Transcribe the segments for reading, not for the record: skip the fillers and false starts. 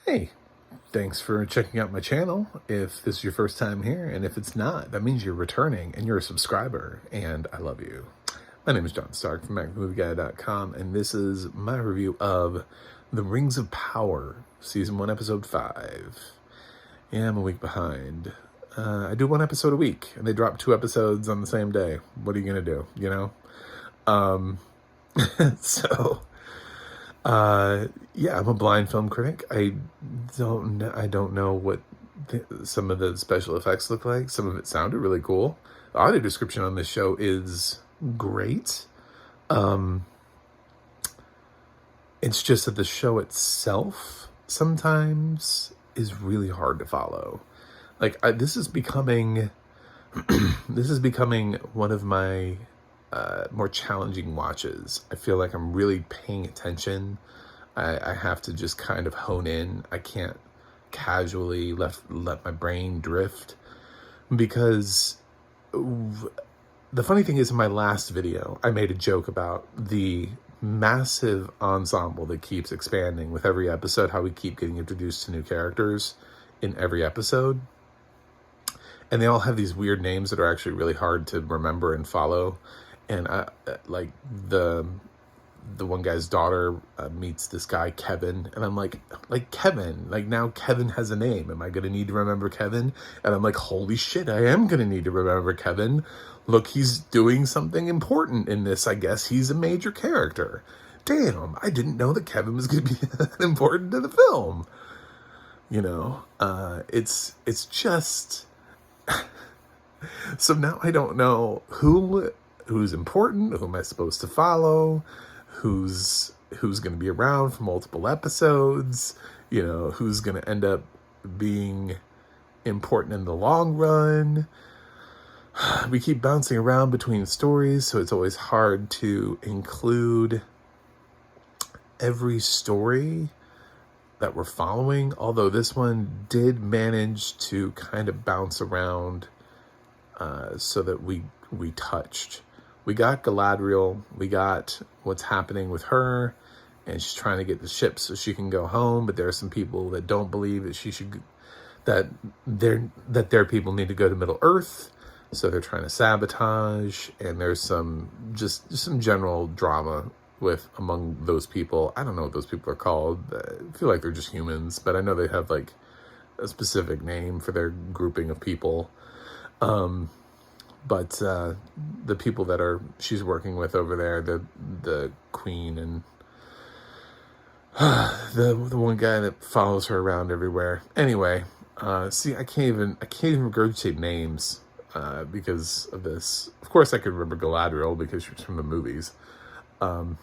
Hey, thanks for checking out my channel. If this is your first time here, and if it's not, that means you're returning and you're a subscriber, and I love you. My name is John Stark from MacMovieGuy.com, and this is my review of The Rings of Power, Season 1, Episode 5. Yeah, I'm a week behind. I do one episode a week, and they drop 2 episodes on the same day. What are you gonna do, you know? So... yeah, I'm a blind film critic. I don't know what some of the special effects look like. Some of it sounded really cool. The audio description on this show is great. It's just that the show itself sometimes is really hard to follow. Like, this is becoming one of my more challenging watches. I feel like I'm really paying attention. I have to just kind of hone in. I can't casually let my brain drift, because the funny thing is, in my last video, I made a joke about the massive ensemble that keeps expanding with every episode, how we keep getting introduced to new characters in every episode. And they all have these weird names that are actually really hard to remember and follow. And like the one guy's daughter meets this guy Kevin, and I'm like Kevin, like now Kevin has a name. Am I gonna need to remember Kevin? And I'm like, holy shit, I am gonna need to remember Kevin. Look, he's doing something important in this. I guess he's a major character. Damn, I didn't know that Kevin was gonna be that important to the film. You know, it's just so now I don't know who's important, who am I supposed to follow, who's going to be around for multiple episodes, you know, who's going to end up being important in the long run. We keep bouncing around between stories, so it's always hard to include every story that we're following, although this one did manage to kind of bounce around so that we touched. We got Galadriel, we got what's happening with her, and she's trying to get the ship so she can go home, but there are some people that don't believe that she should, that their people need to go to Middle Earth, so they're trying to sabotage, and there's some some general drama with among those people. I don't know what those people are called. I feel like they're just humans, but I know they have like a specific name for their grouping of people. But the people that she's working with over there, the queen and the one guy that follows her around everywhere. Anyway, see, I can't even regurgitate names because of this. Of course, I could remember Galadriel because she's from the movies. And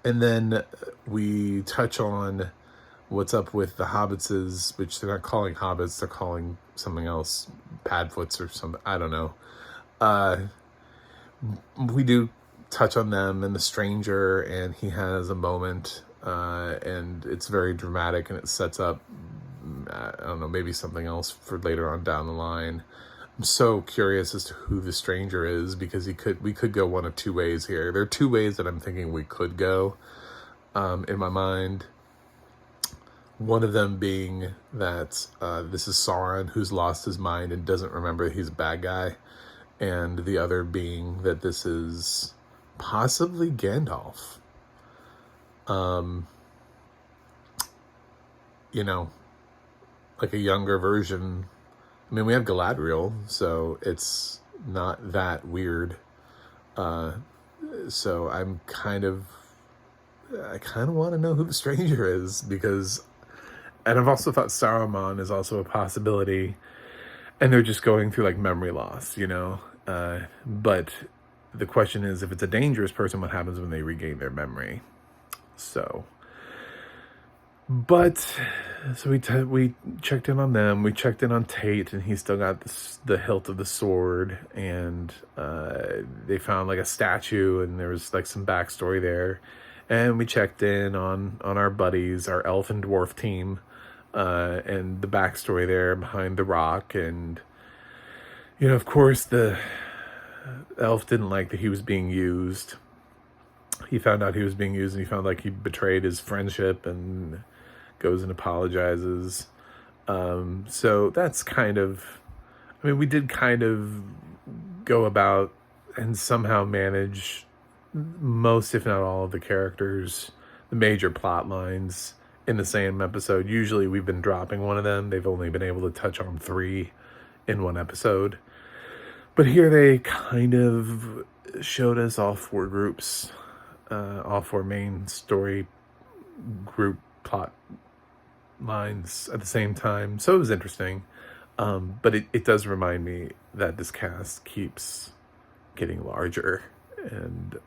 then we touch on what's up with the Hobbitses, which they're not calling hobbits, they're calling something else, Padfoots or something, I don't know. We do touch on them and the stranger, and he has a moment, and it's very dramatic, and it sets up, I don't know, maybe something else for later on down the line. I'm so curious as to who the stranger is, because we could go one of 2 ways here. There are 2 ways that I'm thinking we could go, in my mind. One of them being that this is Sauron, who's lost his mind and doesn't remember he's a bad guy. And the other being that this is possibly Gandalf. You know, like a younger version. I mean, we have Galadriel, so it's not that weird. So I kind of want to know who the stranger is, because, and I've also thought Saruman is also a possibility, and they're just going through like memory loss, you know. But the question is, if it's a dangerous person, what happens when they regain their memory? So we checked in on them. We checked in on Tate, and he still got the hilt of the sword, and they found like a statue, and there was like some backstory there. And we checked in on our buddies, our elf and dwarf team, and the backstory there behind the rock. And, you know, of course, the elf didn't like that he was being used. He found out he was being used, and he found like he betrayed his friendship and goes and apologizes. So that's kind of, I mean, we did kind of go about and somehow manage most, if not all, of the characters, the major plot lines in the same episode. Usually we've been dropping one of them. They've only been able to touch on 3 in one episode. But here they kind of showed us all 4 groups, all 4 main story group plot lines at the same time. So it was interesting. But it does remind me that this cast keeps getting larger and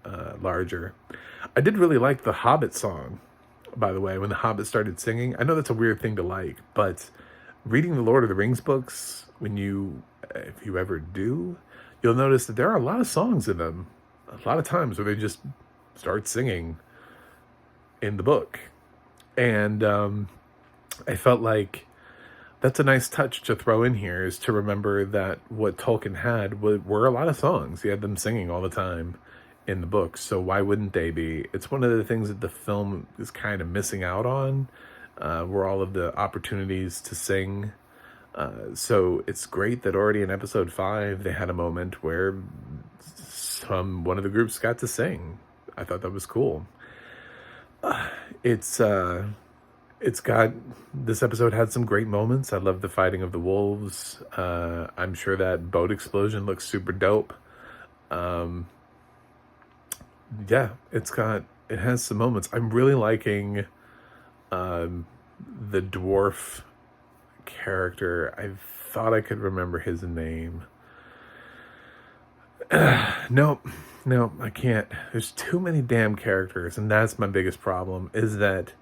larger. I did really like the Hobbit song, by the way, when the Hobbit started singing. I know that's a weird thing to like, but reading the Lord of the Rings books, if you ever do, you'll notice that there are a lot of songs in them. A lot of times where they just start singing in the book. And I felt like that's a nice touch to throw in here, is to remember that what Tolkien had were a lot of songs. He had them singing all the time in the books. So why wouldn't they be? It's one of the things that the film is kind of missing out on, were all of the opportunities to sing. So it's great that already in episode 5, they had a moment where one of the groups got to sing. I thought that was cool. This episode had some great moments. I love the fighting of the wolves. I'm sure that boat explosion looks super dope. Yeah, it has some moments. I'm really liking the dwarf character. I thought I could remember his name. No, I can't. There's too many damn characters, and that's my biggest problem, is that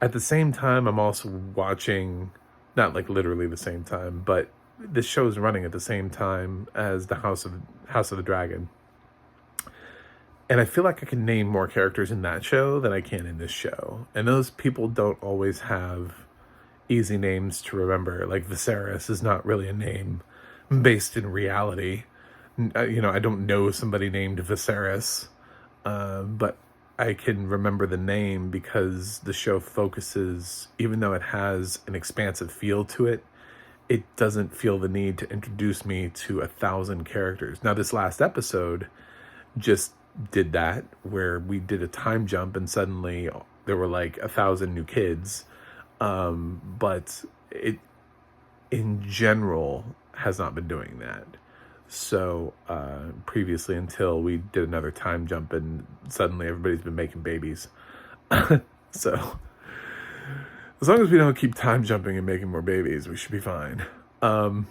at the same time, I'm also watching, not like literally the same time, but this show is running at the same time as the House of the Dragon. And I feel like I can name more characters in that show than I can in this show. And those people don't always have easy names to remember. Like Viserys is not really a name based in reality. I don't know somebody named Viserys, but I can remember the name because the show focuses, even though it has an expansive feel to it, it doesn't feel the need to introduce me to 1,000 characters. Now, this last episode just did that, where we did a time jump and suddenly there were like 1,000 new kids. But it, in general, has not been doing that. So previously, until we did another time jump and suddenly everybody's been making babies. So as long as we don't keep time jumping and making more babies, we should be fine. But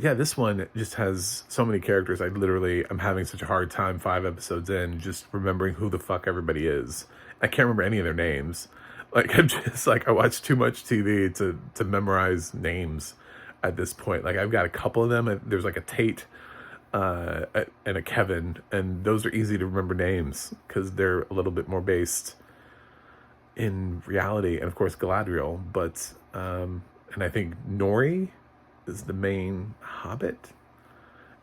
yeah, this one just has so many characters. I'm having such a hard time 5 episodes in just remembering who the fuck everybody is. I can't remember any of their names. Like, I'm just like, I watch too much TV to memorize names at this point. Like, I've got a couple of them. There's like a Tate and a Kevin, and those are easy to remember names because they're a little bit more based in reality. And of course, Galadriel. But and I think Nori is the main Hobbit,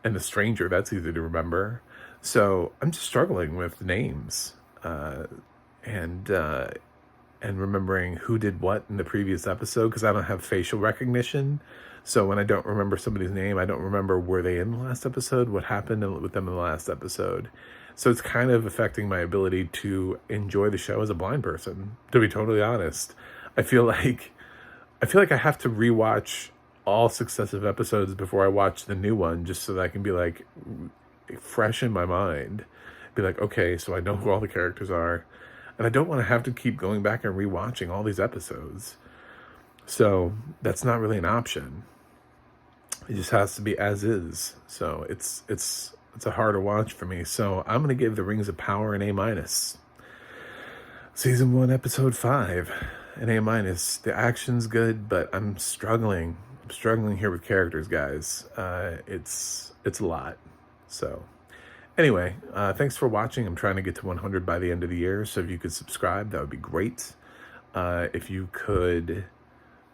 and the Stranger, that's easy to remember. So I'm just struggling with names and remembering who did what in the previous episode, because I don't have facial recognition. So when I don't remember somebody's name, I don't remember, were they in the last episode? What happened with them in the last episode? So it's kind of affecting my ability to enjoy the show as a blind person, to be totally honest. I feel like I have to rewatch all successive episodes before I watch the new one, just so that I can be like fresh in my mind. Be like, okay, so I know who all the characters are. And I don't want to have to keep going back and rewatching all these episodes. So that's not really an option. It just has to be as is. So it's a harder watch for me. So I'm going to give The Rings of Power an A-. Season 1, episode 5, an A-. The action's good, but I'm struggling. I'm struggling here with characters, guys. It's a lot. So anyway, thanks for watching. I'm trying to get to 100 by the end of the year. So if you could subscribe, that would be great. If you could,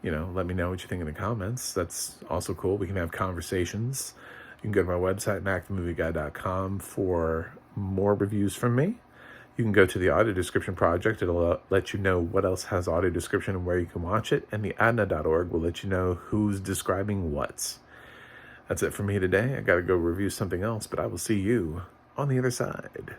let me know what you think in the comments. That's also cool. We can have conversations. You can go to my website, actthemovieguy.com, for more reviews from me. You can go to the audio description project. It'll let you know what else has audio description and where you can watch it. And the adna.org will let you know who's describing what's. That's it for me today. I got to go review something else, but I will see you on the other side.